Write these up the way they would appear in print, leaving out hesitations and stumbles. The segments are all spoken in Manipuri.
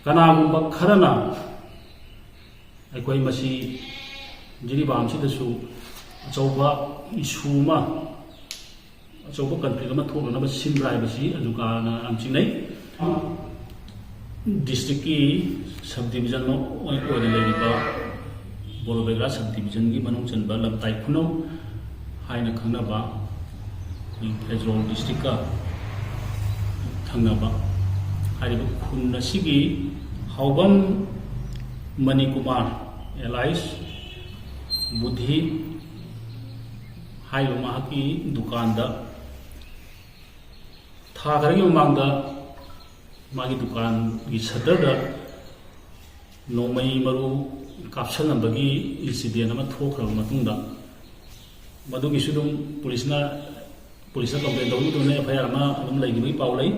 ꯀꯅꯥꯒꯨꯝꯕ ꯈꯔꯅ ꯑꯩꯈꯣꯏ ꯃꯁꯤ ꯖꯤꯔꯤꯕꯥꯝꯁꯤꯗꯁꯨ ꯑꯆꯧꯕ ꯏꯁꯨ ꯑꯃ ꯑꯆꯧꯕ ꯀꯟꯐ꯭ꯂꯤꯛ ꯑꯃ ꯊꯣꯛꯅꯅꯕ ꯁꯤꯟꯕ꯭ꯔꯥ ꯍꯥꯏꯕꯁꯤ ꯑꯗꯨꯒꯥꯅ ꯌꯥꯝ ꯆꯤꯡꯅꯩ꯫ ꯗꯤꯁꯇ꯭ꯔꯤꯛꯀꯤ ꯁꯕ ꯗꯤꯕꯤꯖꯟ ꯑꯣꯏꯅ ꯂꯩꯔꯤꯕ ꯕꯣꯔꯣꯕꯦꯒ꯭ꯔꯥ ꯁꯕ ꯗꯤꯕꯤꯖꯟꯒꯤ ꯃꯅꯨꯡ ꯆꯟꯕ ꯂꯝꯇꯥꯏ ꯈꯨꯅꯧ ꯍꯥꯏꯅ ꯈꯪꯅꯕ ꯐꯦꯖꯣꯜ ꯗꯤꯁꯇ꯭ꯔꯤꯛꯀ ꯊꯪꯅꯕ ꯍꯥꯏꯔꯤꯕ ꯈꯨꯟ ꯑꯁꯤꯒꯤ ꯍꯥꯎꯕꯝ ꯃꯅꯤꯀꯨꯃꯥꯔ ꯑꯦꯂꯥꯏꯁ ꯕꯨꯙꯤ ꯍꯥꯏꯔꯤꯕ ꯃꯍꯥꯛꯀꯤ ꯗꯨꯀꯥꯟꯗ ꯊꯥ ꯈꯔꯒꯤ ꯃꯃꯥꯡꯗ ꯃꯥꯒꯤ ꯗꯨꯀꯥꯟꯒꯤ ꯁꯠꯇꯔꯗ ꯅꯣꯡꯃꯩ ꯃꯔꯨ ꯀꯥꯞꯁꯤꯜꯂꯝꯕꯒꯤ ꯏꯟꯁꯤꯗꯦꯟ ꯑꯃ ꯊꯣꯛꯈ꯭ꯔꯕ ꯃꯇꯨꯡꯗ ꯃꯗꯨꯒꯤꯁꯨ ꯑꯗꯨꯝ ꯄꯨꯂꯤꯁꯅ ꯀꯝꯄ꯭ꯂꯦꯟ ꯇꯧꯕ ꯃꯇꯨꯡꯗ FIR ꯑꯃ ꯑꯗꯨꯝ ꯂꯩꯈꯤꯕꯒꯤ ꯄꯥꯎ ꯂꯩ꯫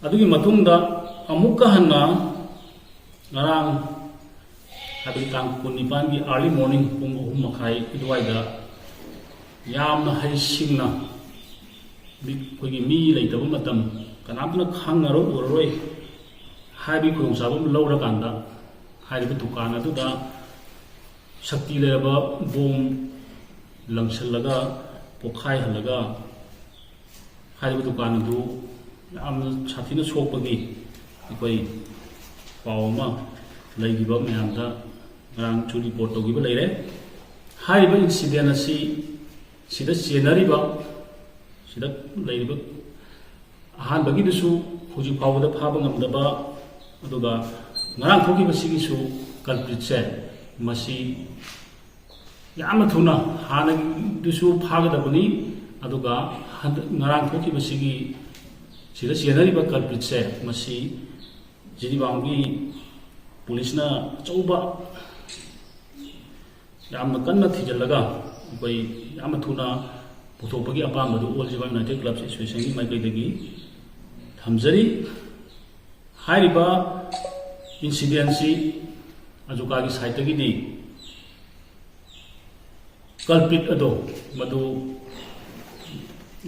ꯑꯗꯨꯒꯤ ꯃꯇꯨꯡꯗ ꯑꯃꯨꯛꯀ ꯍꯟꯅ ꯉꯔꯥꯡ ꯍꯥꯏꯕꯗꯤ ꯇꯥꯡ 19ꯒꯤ ꯑꯥꯔꯂꯤ ꯃꯣꯔꯅꯤꯡ ꯄꯨꯡ 3:30 ꯑꯗꯨꯋꯥꯏꯗ ꯌꯥꯝꯅ ꯍꯩꯁꯤꯡꯅ ꯑꯩꯈꯣꯏꯒꯤ ꯃꯤ ꯂꯩꯇꯕ ꯃꯇꯝ ꯀꯅꯥꯝꯇꯅ ꯈꯪꯉꯔꯣꯏ ꯎꯔꯔꯣꯏ ꯍꯥꯏꯕꯒꯤ ꯈꯨꯗꯣꯡꯆꯥꯕ ꯑꯃ ꯂꯧꯔꯀꯥꯟꯗ ꯍꯥꯏꯔꯤꯕ ꯗꯨꯀꯥꯟ ꯑꯗꯨꯗ ꯁꯛꯇꯤ ꯂꯩꯔꯕ ꯕꯣꯝ ꯂꯪꯁꯤꯜꯂꯒ ꯄꯣꯈꯥꯏꯍꯜꯂꯒ ꯍꯥꯏꯔꯤꯕ ꯗꯨꯀꯥꯟ ꯑꯗꯨ ꯌꯥꯝꯅ ꯁꯥꯊꯤꯅ ꯁꯣꯛꯄꯒꯤ ꯑꯩꯈꯣꯏ ꯄꯥꯎ ꯑꯃ ꯂꯩꯈꯤꯕ ꯃꯌꯥꯝꯗ ꯉꯔꯥꯡꯁꯨ ꯔꯤꯄꯣꯔꯠ ꯇꯧꯈꯤꯕ ꯂꯩꯔꯦ꯫ ꯍꯥꯏꯔꯤꯕ ꯏꯟꯁꯤꯗꯦꯟ ꯑꯁꯤ ꯁꯤꯗ ꯆꯦꯟꯅꯔꯤꯕ ꯁꯤꯗ ꯂꯩꯔꯤꯕ ꯑꯍꯥꯟꯕꯒꯤꯗꯨꯁꯨ ꯍꯧꯖꯤꯛ ꯐꯥꯎꯕꯗ ꯐꯥꯕ ꯉꯝꯗꯕ ꯑꯗꯨꯒ ꯉꯔꯥꯡ ꯊꯣꯛꯈꯤꯕꯁꯤꯒꯤꯁꯨ ꯀꯜꯄ꯭ꯔꯤꯠꯁꯦ ꯃꯁꯤ ꯌꯥꯝꯅ ꯊꯨꯅ ꯍꯥꯟꯅꯒꯤꯗꯨꯁꯨ ꯐꯥꯒꯗꯕꯅꯤ ꯑꯗꯨꯒ ꯉꯔꯥꯡ ꯊꯣꯛꯈꯤꯕꯁꯤꯒꯤ ꯁꯤꯗ ꯆꯦꯟꯅꯔꯤꯕ ꯀꯜꯄ꯭ꯔꯤꯠꯁꯦ ꯃꯁꯤ ꯖꯤꯔꯤꯕꯥꯝꯒꯤ ꯄꯨꯂꯤꯁꯅ ꯑꯆꯧꯕ ꯌꯥꯝꯅ ꯀꯟꯅ ꯊꯤꯖꯤꯜꯂꯒ ꯑꯩꯈꯣꯏ ꯌꯥꯝꯅ ꯊꯨꯅ ꯄꯨꯊꯣꯛꯄꯒꯤ ꯑꯄꯥꯝꯕꯗꯨ ꯑꯣꯜ ꯖꯤꯕꯥ ꯌꯨꯅꯥꯏꯇꯦꯗ ꯀ꯭ꯂꯕ ꯑꯦꯁꯣꯁꯤꯌꯦꯁꯟꯒꯤ ꯃꯥꯏꯀꯩꯗꯒꯤ ꯊꯝꯖꯔꯤ꯫ ꯍꯥꯏꯔꯤꯕ ꯏꯟꯁꯤꯗꯦꯟꯁꯤ ꯑꯖꯨꯀꯥꯒꯤ ꯁꯥꯏꯠꯇꯒꯤꯗꯤ ꯀꯜꯄ꯭ꯔꯤꯠ ꯑꯗꯣ ꯃꯗꯨ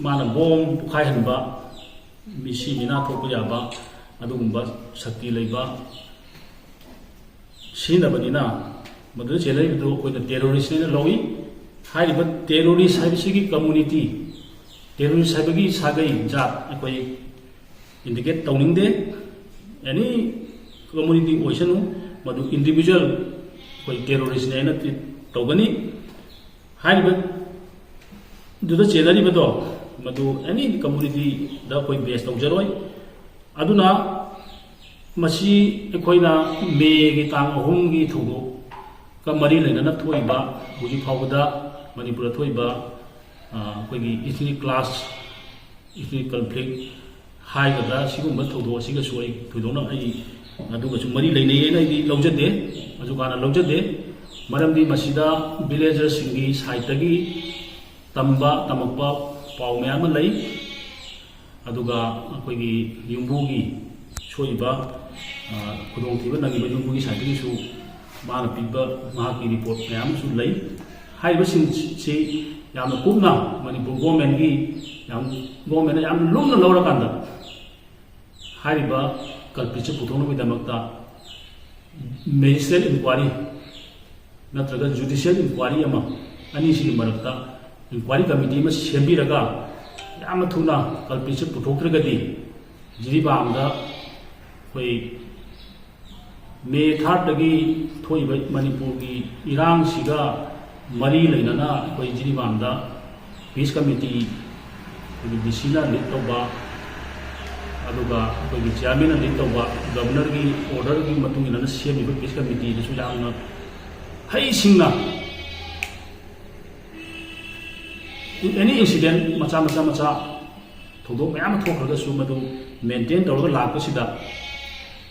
ꯃꯥꯅ ꯕꯣꯝ ꯄꯣꯈꯥꯏꯍꯟꯕ ꯃꯤꯁꯤ ꯃꯤꯅꯥ ꯊꯣꯛꯄ ꯌꯥꯕ ꯑꯗꯨꯒꯨꯝꯕ ꯁꯛꯇꯤ ꯂꯩꯕ ꯁꯤꯖꯤꯟꯅꯕꯅꯤꯅ ꯃꯗꯨꯗ ꯆꯦꯟꯅꯔꯤꯕꯗꯨ ꯑꯩꯈꯣꯏꯅ ꯇꯦꯔꯣꯔꯤꯁꯅꯦꯅ ꯂꯧꯏ꯫ ꯍꯥꯏꯔꯤꯕ ꯇꯦꯔꯣꯔꯤꯁ ꯍꯥꯏꯕꯁꯤꯒꯤ ꯀꯝꯃꯨꯅꯤꯇꯤ ꯇꯦꯔꯣꯔꯤꯁ ꯍꯥꯏꯕꯒꯤ ꯁꯥꯒꯩ ꯖꯥꯠ ꯑꯩꯈꯣꯏ ꯏꯟꯗꯤꯀꯦꯠ ꯇꯧꯅꯤꯡꯗꯦ꯫ ꯑꯦꯅꯤ ꯀꯝꯃꯨꯅꯤꯇꯤ ꯑꯣꯏꯁꯅꯨ ꯃꯗꯨ ꯏꯟꯗꯤꯕꯤꯖꯨꯋꯦꯜ ꯑꯩꯈꯣꯏ ꯇꯦꯔꯣꯔꯤꯁꯅꯦ ꯍꯥꯏꯅ ꯇ꯭ꯔꯤꯠ ꯇꯧꯒꯅꯤ꯫ ꯍꯥꯏꯔꯤꯕ ꯑꯗꯨꯗ ꯆꯦꯟꯅꯔꯤꯕꯗꯣ ꯃꯗꯨ ꯑꯦꯅꯤ ꯀꯝꯃꯨꯅꯤꯇꯤꯗ ꯑꯩꯈꯣꯏ ꯕꯦꯁ ꯇꯧꯖꯔꯣꯏ꯫ ꯑꯗꯨꯅ ꯃꯁꯤ ꯑꯩꯈꯣꯏꯅ ꯃꯦꯒꯤ ꯇꯥꯡ 3ꯒꯤ ꯊꯧꯗꯣꯛꯀ ꯃꯔꯤ ꯂꯩꯅꯅ ꯊꯣꯛꯏꯕ ꯍꯧꯖꯤꯛ ꯐꯥꯎꯕꯗ ꯃꯅꯤꯄꯨꯔꯗ ꯊꯣꯛꯏꯕ ꯑꯩꯈꯣꯏꯒꯤ ꯏꯊꯅꯤꯛ ꯀ꯭ꯂꯥꯁ ꯏꯊꯅꯤꯛ ꯀꯟꯐ꯭ꯂꯤꯛ ꯍꯥꯏꯒꯗ꯭ꯔꯥ ꯁꯤꯒꯨꯝꯕ ꯊꯧꯗꯣꯛ ꯑꯁꯤꯒꯁꯨ ꯑꯩ ꯊꯣꯏꯗꯣꯛꯅ ꯑꯗꯨꯒꯁꯨ ꯃꯔꯤ ꯂꯩꯅꯩꯌꯦꯅ ꯑꯩꯗꯤ ꯂꯧꯖꯗꯦ ꯑꯖꯨꯀꯥꯅ ꯂꯧꯖꯗꯦ꯫ ꯃꯔꯝꯗꯤ ꯃꯁꯤꯗ ꯚꯤꯂꯦꯖꯔꯁꯤꯡꯒꯤ ꯁꯥꯏꯠꯇꯒꯤ ꯇꯝꯃꯛꯄ ꯄꯥꯎ ꯃꯌꯥꯝ ꯑꯃ ꯂꯩ ꯑꯗꯨꯒ ꯑꯩꯈꯣꯏꯒꯤ ꯌꯨꯝꯕꯨꯒꯤ ꯁꯣꯛꯏꯕ ꯈꯨꯗꯣꯡꯊꯤꯕ ꯅꯪꯉꯤꯕ ꯌꯨꯝꯕꯨꯒꯤ ꯁꯥꯏꯠꯇꯒꯤꯁꯨ ꯃꯥꯅ ꯄꯤꯕ ꯃꯍꯥꯛꯀꯤ ꯔꯤꯄꯣꯔꯠ ꯃꯌꯥꯝ ꯑꯃꯁꯨ ꯂꯩ꯫ ꯍꯥꯏꯔꯤꯕꯁꯤꯡꯁꯤ ꯌꯥꯝꯅ ꯀꯨꯞꯅ ꯃꯅꯤꯄꯨꯔ ꯒꯣꯔꯃꯦꯟꯅ ꯌꯥꯝꯅ ꯂꯨꯝꯅ ꯂꯧꯔꯀꯥꯟꯗ ꯍꯥꯏꯔꯤꯕ ꯀꯜꯄ꯭ꯔꯤꯠꯁꯦ ꯄꯨꯊꯣꯛꯅꯕꯒꯤꯗꯃꯛꯇ ꯃꯦꯖꯤꯁꯇ꯭ꯔꯦꯠ ꯏꯟꯀ꯭ꯋꯥꯔꯤ ꯅꯠꯇ꯭ꯔꯒ ꯖꯨꯗꯤꯁꯤꯌꯦꯜ ꯏꯟꯀ꯭ꯋꯥꯔꯤ ꯑꯃ ꯑꯅꯤꯁꯤꯒꯤ ꯃꯔꯛꯇ ꯏꯟꯀ꯭ꯋꯥꯔꯤ ꯀꯃꯤꯇꯤ ꯑꯃ ꯁꯦꯝꯕꯤꯔꯒ ꯌꯥꯝꯅ ꯊꯨꯅ ꯀꯜꯄ꯭ꯔꯤꯠꯁꯦ ꯄꯨꯊꯣꯛꯇ꯭ꯔꯒꯗꯤ ꯖꯤꯔꯤꯕꯥꯝꯗ ꯑꯩꯈꯣꯏ ꯃꯦ 3ꯗꯒꯤ ꯊꯣꯛꯏꯕ ꯃꯅꯤꯄꯨꯔꯒꯤ ꯏꯔꯥꯡꯁꯤꯒ ꯃꯔꯤ ꯂꯩꯅꯅ ꯑꯩꯈꯣই ꯖꯤꯔꯤꯕꯥꯝꯗ ꯄꯤꯁ ꯀꯃꯤꯇꯤ ꯑꯩꯈꯣꯏꯒꯤ DCꯅ ꯂꯤꯗ ꯇꯧꯕ ꯑꯗꯨꯒ ꯑꯩꯈꯣꯏꯒꯤ ꯆꯤꯌꯔꯃꯦꯟꯅ ꯂꯤꯗ ꯇꯧꯕ ꯒꯕꯔꯅꯔꯒꯤ ꯑꯣꯔꯗꯔꯒꯤ ꯃꯇꯨꯡ ꯏꯟꯅ ꯁꯦꯝꯃꯤꯕ ꯄꯤꯁ ꯀꯃꯤꯇꯤꯗꯁꯨ ꯌꯥꯝꯅ ꯍꯩꯁꯤꯡꯅ ꯑꯦꯅꯤ ꯏꯟꯁꯤꯗꯦꯟ ꯃꯆꯥ ꯊꯧꯗꯣꯛ ꯃꯌꯥꯝ ꯑꯃ ꯊꯣꯛꯈ꯭ꯔꯒꯁꯨ ꯃꯗꯨ ꯃꯦꯟꯇꯦꯟ ꯇꯧꯔꯒ ꯂꯥꯛꯄꯁꯤꯗ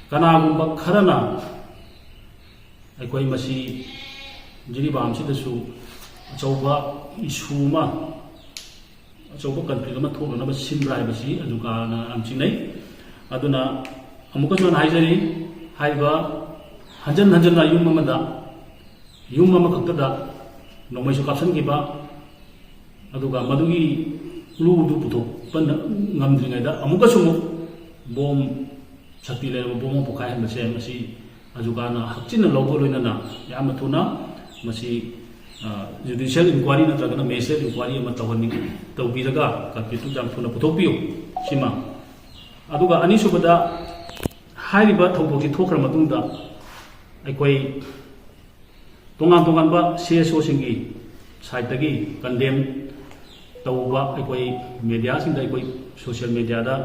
ꯀꯅꯥꯒꯨꯝꯕ ꯈꯔꯅ ꯑꯩꯈꯣꯏ ꯃꯁꯤ ꯖꯤꯔꯤꯕꯥꯝꯁꯤꯗꯁꯨ ꯑꯆꯧꯕ ꯏꯁꯨ ꯑꯃ ꯑꯆꯧꯕ ꯀꯟꯐ꯭ꯂꯤꯛ ꯑꯃ ꯊꯣꯛꯅꯅꯕ ꯁꯤꯟꯕ꯭ꯔꯥ ꯍꯥꯏꯕꯁꯤ ꯑꯖꯨꯀꯥꯅ ꯌꯥꯝ ꯆꯤꯡꯅꯩ꯫ ꯑꯗꯨꯅ ꯑꯃꯨꯛꯀꯁꯨ ꯍꯥꯏꯖꯔꯤ ꯍꯥꯏꯔꯤꯕ ꯍꯟꯖꯟꯅ ꯌꯨꯝ ꯑꯃꯈꯛꯇꯗ ꯅꯣꯡꯃꯩꯁꯨ ꯀꯥꯞꯁꯤꯟꯈꯤꯕ ꯑꯗꯨꯒ ꯃꯗꯨꯒꯤ ꯀ꯭ꯂꯨꯗꯨ ꯄꯨꯊꯣꯛꯄ ꯉꯝꯗ꯭ꯔꯤꯉꯩꯗ ꯑꯃꯨꯛ bomb sakti le bomo pokai han se masi ajukana hakchin lobo loina na yam thuna masi judicial inquiry na tragana measure inquiry ma tawani tawbiraga kapitu jam thuna puthokpiu sima aduga ani subada hariba thawdoki thokra matungda aikoi tongan tongan ba CSO singi side tagi condemn tawba aikoi media sing da aikoi social media da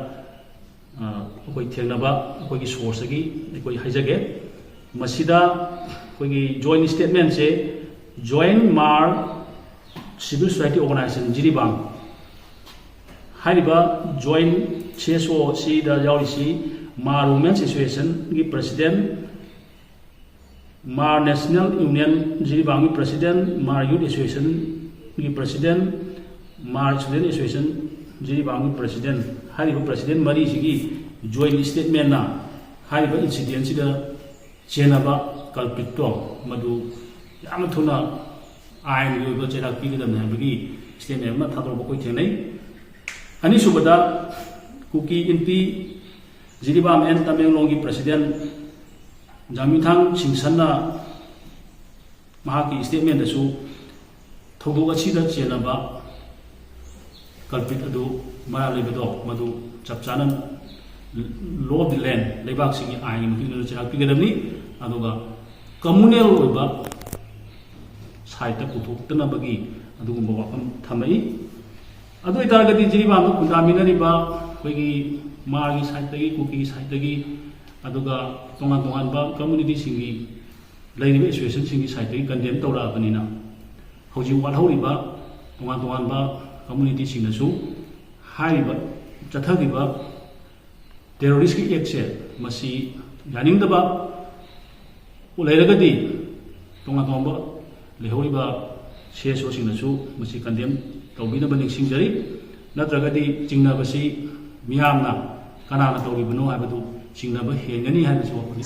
aikoi thengnaba aikoi ki source gi aikoi haijage masida aikoi joint statement se joint mar civil society organization jiribang hariba joint CSO si da yaurisi mar women's association gi president mar national union jiribang gi president mar youth association gi president mar student association jiribang gi president hariba president mari sigi joint statement na hariba incident sida chenaba culprit to madu yam thuna ain yoiba chera pigidam habagi statement ma thador ko thenai ani subada kuki inpi jiribam en Tamenglong gi president Jamithang Singsanna mahaki statement dasu thogok achida chenaba culprit adu mara lebedo madu chapchanan law of the land lebak singi ain mutu chera pigidam ni aduga communal oiba site puthokna bagi adugumba wafam thamai adu itargati jiribam kundaminariba koigi margi site tagi kuki site tagi aduga tongan tongan ba community singi laiba association singi site tagi condemn tawra banina hoji wal horiba tongan tongan ba community singnasu haiba chathagiba terrorist ki act masi yaningdaba ulairagadi tongan tongan ba lehoriba CSO singnasu masi condemn tawbinaba ningsingjari natragadi jingnabasi miyamna kanana tawribano haibadu jingnaba hengani haibasi wapuni